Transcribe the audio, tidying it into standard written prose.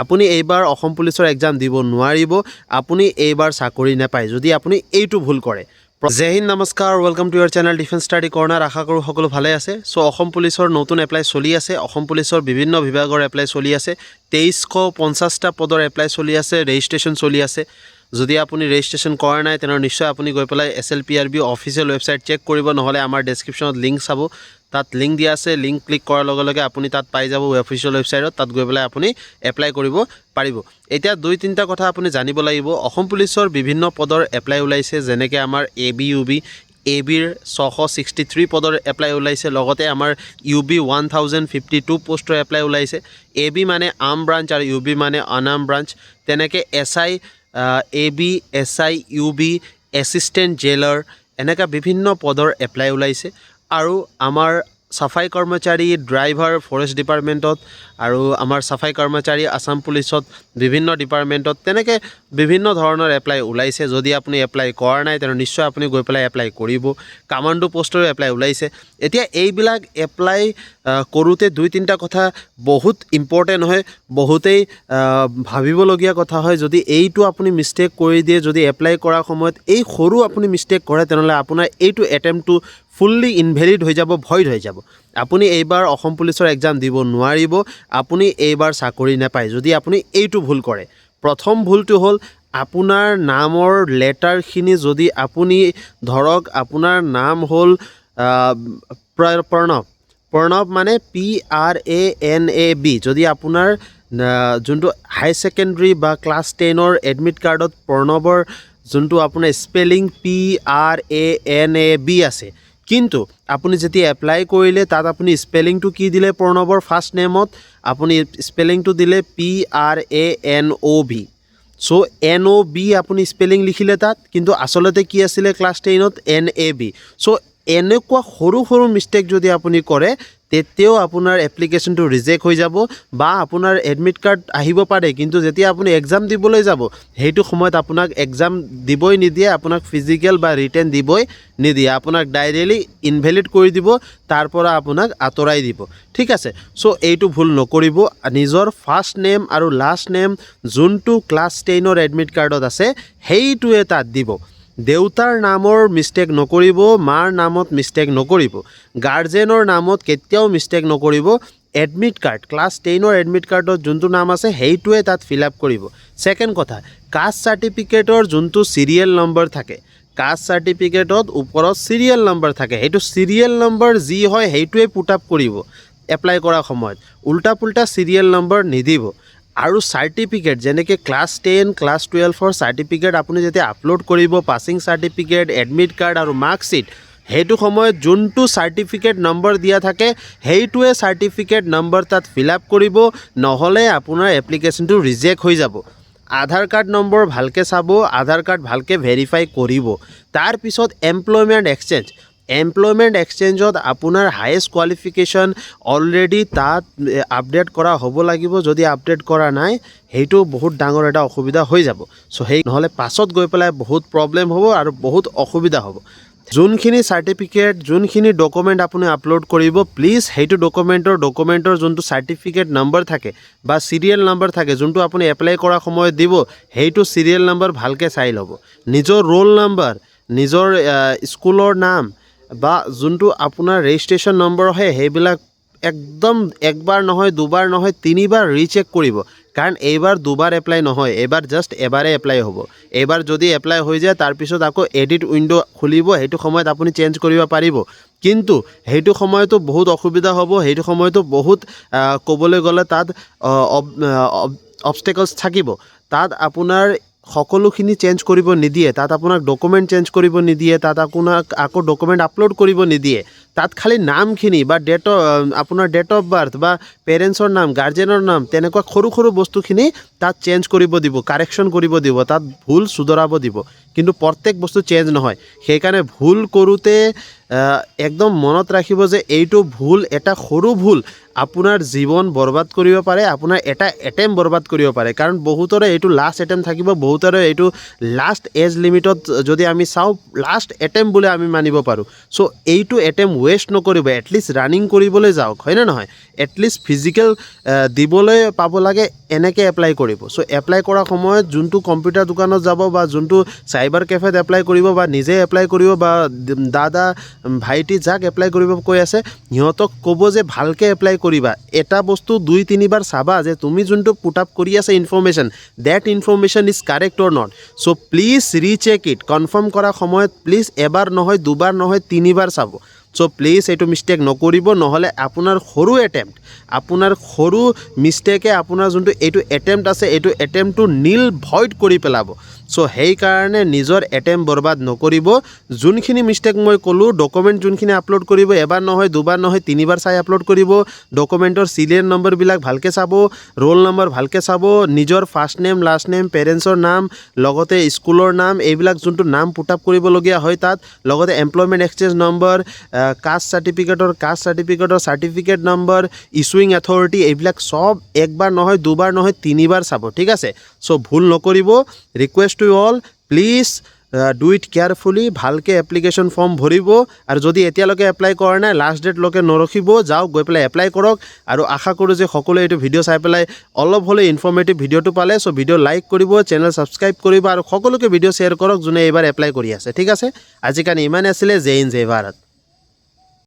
আপুনি এইবাৰ অসম পুলিচৰ এক্সাম দিব নোৱাৰিব, আপুনি এইবাৰ চাকৰি নাপায় যদি আপুনি এইটো ভুল কৰে। জয় হিন্দ, নমস্কাৰ, welcome to your channel defence study corner. আশা কৰোঁ সকলো ভালে আছে। চ' অসম পুলিচৰ নতুন এপ্লাই চলি আছে। অসম পুলিচৰ বিভিন্ন বিভাগৰ এপ্লাই চলি আছে। 2350টা পদৰ এপ্লাই চলি আছে, ৰেজিষ্ট্ৰেশ্যন চলি আছে। যদি আপুনি ৰেজিষ্ট্ৰেশ্যন কৰা নাই তেনেহ'লে নিশ্চয় আপুনি গৈ পেলাই SLPRB অফিচিয়েল ৱেবছাইট চেক কৰিব, নহ'লে আমাৰ ডেছক্ৰিপশ্যনত লিংক চাব, তাত লিংক দিয়া আছে। লিংক ক্লিক কৰাৰ লগে লগে আপুনি তাত পাই যাব অফিচিয়েল ৱেবছাইটত, তাত গৈ পেলাই আপুনি এপ্লাই কৰিব পাৰিব। এতিয়া 2-3টা কথা আপুনি জানিব লাগিব। অসম পুলিচৰ বিভিন্ন পদৰ এপ্লাই ওলাইছে, যেনেকৈ আমাৰ ABUB, ABৰ 663 পদৰ এপ্লাই ওলাইছে। লগতে আমাৰ UB 1052 পোষ্টৰ এপ্লাই ওলাইছে। AB মানে আৰ্ম ব্ৰাঞ্চ আৰু UB মানে আনআৰ্ম ব্ৰাঞ্চ। তেনেকৈ SI, AB, SI, UB, assistant jailer, এনেকুৱা বিভিন্ন পদৰ এপ্লাই ওলাইছে। আৰু আমাৰ চাফাই কৰ্মচাৰী, ড্ৰাইভাৰ ফৰেষ্ট ডিপাৰ্টমেণ্টত, আৰু আমাৰ চাফাই কৰ্মচাৰী আছাম পুলিচত, বিভিন্ন ডিপাৰ্টমেণ্টত তেনেকৈ বিভিন্ন ধৰণৰ এপ্লাই ওলাইছে। যদি আপুনি এপ্লাই কৰা নাই তেনেহ'লে নিশ্চয় আপুনি গৈ পেলাই এপ্লাই কৰিব। কামাণ্ডো পোষ্টৰো এপ্লাই ওলাইছে। এতিয়া এইবিলাক এপ্লাই কৰোঁতে 2-3টা কথা বহুত ইম্পৰ্টেণ্ট হয়, বহুতেই ভাবিবলগীয়া কথা হয়। যদি এইটো আপুনি মিষ্টেক কৰি দিয়ে, যদি এপ্লাই কৰাৰ সময়ত এই সৰু আপুনি মিষ্টেক কৰে, তেনেহ'লে আপোনাৰ এইটো এটেম্পটো ফুল্লি ইনভেলিড হৈ যাব, ভইড হৈ যাব। আপুনি এইবাৰ অসম পুলিচৰ এক্সাম দিব নোৱাৰিব, আপুনি এইবাৰ চাকৰি নাপায় যদি আপুনি এইটো ভুল কৰে। প্ৰথম ভুলটো হ'ল আপোনাৰ নামৰ লেটাৰখিনি, যদি আপুনি ধৰক আপোনাৰ নাম হ'ল প্ৰণৱ মানে PRANAB, যদি আপোনাৰ যোনটো হাই ছেকেণ্ডেৰী বা ক্লাছ 10ৰ এডমিট কাৰ্ডত প্ৰণৱৰ যোনটো আপোনাৰ স্পেলিং PRANAB আছে, কিন্তু আপুনি যেতিয়া এপ্লাই কৰিলে তাত আপুনি স্পেলিংটো কি দিলে, প্ৰণৱৰ ফাৰ্ষ্ট নেমত আপুনি স্পেলিংটো দিলে PRANOB। চ' NOB আপুনি স্পেলিং লিখিলে তাত, কিন্তু আচলতে কি আছিলে ক্লাছ 10ত NAB। চ' এনেকুৱা সৰু সৰু মিষ্টেক যদি আপুনি কৰে, তেতিয়াও আপোনাৰ এপ্লিকেশ্যনটো ৰিজেক্ট হৈ যাব, বা আপোনাৰ এডমিট কাৰ্ড আহিব পাৰে, কিন্তু যেতিয়া আপুনি এক্সাম দিবলৈ যাব সেইটো সময়ত আপোনাক এক্সাম দিবই নিদিয়ে, আপোনাক ফিজিকেল বা ৰিটেন দিবই নিদিয়ে, আপোনাক ডাইৰেক্টলি ইনভেলিড কৰি দিব, তাৰ পৰা আপোনাক আঁতৰাই দিব। ঠিক আছে। চ' এইটো ভুল নকৰিব। নিজৰ ফাৰ্ষ্ট নেম আৰু লাষ্ট নেম যোনটো ক্লাছ 10ৰ এডমিট কাৰ্ডত আছে সেইটোৱে তাত দিব। দেউতাৰ নামৰ মিষ্টেক নকৰিব, মাৰ নামত মিষ্টেক নকৰিব, গাৰ্জেনৰ নামত কেতিয়াও মিষ্টেক নকৰিব। এডমিট কাৰ্ড, ক্লাছ 10ৰ এডমিট কাৰ্ডত যোনটো নাম আছে সেইটোৱে তাত ফিল আপ কৰিব। ছেকেণ্ড কথা, কাষ্ট চাৰ্টিফিকেটৰ যোনটো চিৰিয়েল নম্বৰ থাকে, কাষ্ট চাৰ্টিফিকেটত ওপৰত চিৰিয়েল নম্বৰ থাকে, সেইটো চিৰিয়েল নম্বৰ যি হয় সেইটোৱে পুট আপ কৰিব এপ্লাই কৰাৰ সময়ত, উল্টা পুল্টা চিৰিয়েল নম্বৰ নিদিব। আৰু চাৰ্টিফিকেট, যেনেকৈ ক্লাছ 10, ক্লাছ 12ৰ চাৰ্টিফিকেট আপুনি যেতিয়া আপলোড কৰিব, পাছিং চাৰ্টিফিকেট, এডমিট কাৰ্ড আৰু মাৰ্কশ্বিট, সেইটো সময়ত যোনটো চাৰ্টিফিকেট নম্বৰ দিয়া থাকে সেইটোৱে চাৰ্টিফিকেট নম্বৰ তাত ফিল আপ কৰিব, নহ'লে আপোনাৰ এপ্লিকেশ্যনটো ৰিজেক্ট হৈ যাব। আধাৰ কাৰ্ড নম্বৰ ভালকৈ চাব, আধাৰ কাৰ্ড ভালকৈ ভেৰিফাই কৰিব। তাৰপিছত এমপ্লয়মেণ্ট এক্সচেঞ্জত আপোনাৰ হায়েষ্ট কোৱালিফিকেশ্যন অলৰেডি তাত আপডেট কৰা হ'ব লাগিব। যদি আপডেট কৰা নাই সেইটো বহুত ডাঙৰ এটা অসুবিধা হৈ যাব। চ' সেই নহ'লে পাছত গৈ পেলাই বহুত প্ৰব্লেম হ'ব আৰু বহুত অসুবিধা হ'ব। যোনখিনি চাৰ্টিফিকেট, যোনখিনি ডকুমেণ্ট আপুনি আপলোড কৰিব, প্লিজ সেইটো ডকুমেণ্টৰ যোনটো চাৰ্টিফিকেট নম্বৰ থাকে বা চিৰিয়েল নম্বৰ থাকে, যোনটো আপুনি এপ্লাই কৰাৰ সময়ত দিব, সেইটো চিৰিয়েল নম্বৰ ভালকৈ চাই ল'ব। নিজৰ ৰোল নম্বৰ, নিজৰ স্কুলৰ নাম বা যোনটো আপোনাৰ ৰেজিষ্ট্ৰেশ্যন নম্বৰ হয়, সেইবিলাক একদম একবাৰ নহয়, দুবাৰ নহয়, 3বাৰ ৰিচেক কৰিব। কাৰণ এইবাৰ দুবাৰ এপ্লাই নহয়, এইবাৰ জাষ্ট এবাৰে এপ্লাই হ'ব। এইবাৰ যদি এপ্লাই হৈ যায় তাৰপিছত আকৌ এডিট উইণ্ড' খুলিব, সেইটো সময়ত আপুনি চেঞ্জ কৰিব পাৰিব, কিন্তু সেইটো সময়তো বহুত অসুবিধা হ'ব। সেইটো সময়তো বহুত ক'বলৈ গ'লে তাত অবষ্টেকলছ থাকিব। তাত আপোনাৰ সকলোখিনি চেঞ্জ কৰিব নিদিয়ে, তাত আপোনাক ডকুমেণ্ট চেঞ্জ কৰিব নিদিয়ে, তাত আপোনাক আকৌ ডকুমেণ্ট আপলোড কৰিব নিদিয়ে। তাত খালি নামখিনি বা আপোনাৰ ডেট অফ বাৰ্থ বা পেৰেণ্টছৰ নাম, গাৰ্জেনৰ নাম, তেনেকুৱা সৰু সৰু বস্তুখিনি তাত চেঞ্জ কৰিব দিব, কাৰেকশ্যন কৰিব দিব, তাত ভুল শুধৰাব দিব, কিন্তু প্ৰত্যেক বস্তু চেঞ্জ নহয়। সেইকাৰণে ভুল কৰোঁতে একদম মনত ৰাখিব যে এইটো ভুল, এটা সৰু ভুল আপোনাৰ জীৱন বৰবাদ কৰিব পাৰে, আপোনাৰ এটা এটেম্প বৰবাদ কৰিব পাৰে। কাৰণ বহুতৰে এইটো লাষ্ট এটেম্প থাকিব, বহুতৰে এইটো লাষ্ট এজ লিমিটত যদি আমি চাওঁ লাষ্ট এটেম্প বুলি আমি মানিব পাৰোঁ। চ' এইটো এটেম্প ৱেষ্ট নকৰিব এটলিষ্ট ৰানিং কৰিবলৈ যাওক হয়নে নহয় এটলিষ্ট ফিজিকেল দিবলৈ পাব লাগে এনেকৈ এপ্লাই কৰিব চ' এপ্লাই কৰাৰ সময়ত যোনটো কম্পিউটাৰ দোকানত যাব বা যোনটো চাইবাৰ কেফেত এপ্লাই কৰিব বা নিজে এপ্লাই কৰিব বা দাদা ভাইটি যাক এপ্লাই কৰিব কৈ আছে সিহঁতক ক'ব যে ভালকৈ এপ্লাই কৰিবা এটা বস্তু 2-3 বাৰ চাবা যে তুমি যোনটো পুট আপ কৰি আছে information that information is correct or not so' please recheck it confirm কৰাৰ সময়ত প্লিজ এবাৰ নহয় দুবাৰ নহয় 3 বাৰ চাব চ' প্লিজ এইটো মিষ্টেক নকৰিব নহ'লে আপোনাৰ সৰু এটেম্প্ট আপোনাৰ সৰু মিষ্টেকে আপোনাৰ যোনটো এইটো এটেম্প্ট আছে এইটো এটেম্প্টটো নীল ভইড কৰি পেলাব চ' সেইকাৰণে নিজৰ এটেম্প্ট বৰবাদ নকৰিব যোনখিনি মিষ্টেক মই ক'লোঁ ডকুমেণ্ট যোনখিনি আপলোড কৰিব এবাৰ নহয় দুবাৰ নহয় 3 বাৰ চাই আপলোড কৰিব ডকুমেণ্টৰ চিৰিয়েল নম্বৰবিলাক ভালকৈ চাব ৰোল নম্বৰ ভালকৈ চাব নিজৰ ফাৰ্ষ্ট নেম লাষ্ট নেম পেৰেণ্টছৰ নাম লগতে স্কুলৰ নাম এইবিলাক যোনটো নাম পুট আপ কৰিবলগীয়া হয় তাত লগতে এমপ্লয়মেণ্ট এক্সচেঞ্জ নম্বৰ কাষ্ট চাৰ্টিফিকেটৰ চাৰ্টিফিকেট নম্বৰ ইছুইং অথৰিটি এইবিলাক সব একবাৰ নহয় দুবাৰ নহয় 3 বাৰ চাব ঠিক আছে চ' ভুল নকৰিব request to all please do it carefully ভালকৈ এপ্লিকেশ্যন ফৰ্ম ভৰিব আৰু যদি এতিয়ালৈকে এপ্লাই কৰা নাই লাষ্ট ডেটলৈকে নৰখিব যাওক গৈ পেলাই এপ্লাই কৰক আৰু আশা কৰোঁ যে সকলোৱে এইটো ভিডিঅ' চাই পেলাই অলপ হ'লেও ইনফৰ্মেটিভ ভিডিঅ'টো পালে চ' ভিডিঅ' লাইক কৰিব চেনেল ছাবস্ক্ৰাইব কৰিব আৰু সকলোকে ভিডিঅ' শ্বেয়াৰ কৰক যোনে এইবাৰ এপ্লাই কৰি আছে ঠিক আছে আজিৰ কাৰণে ইমানে আছিলে জয় হিন্দ জয় ভাৰত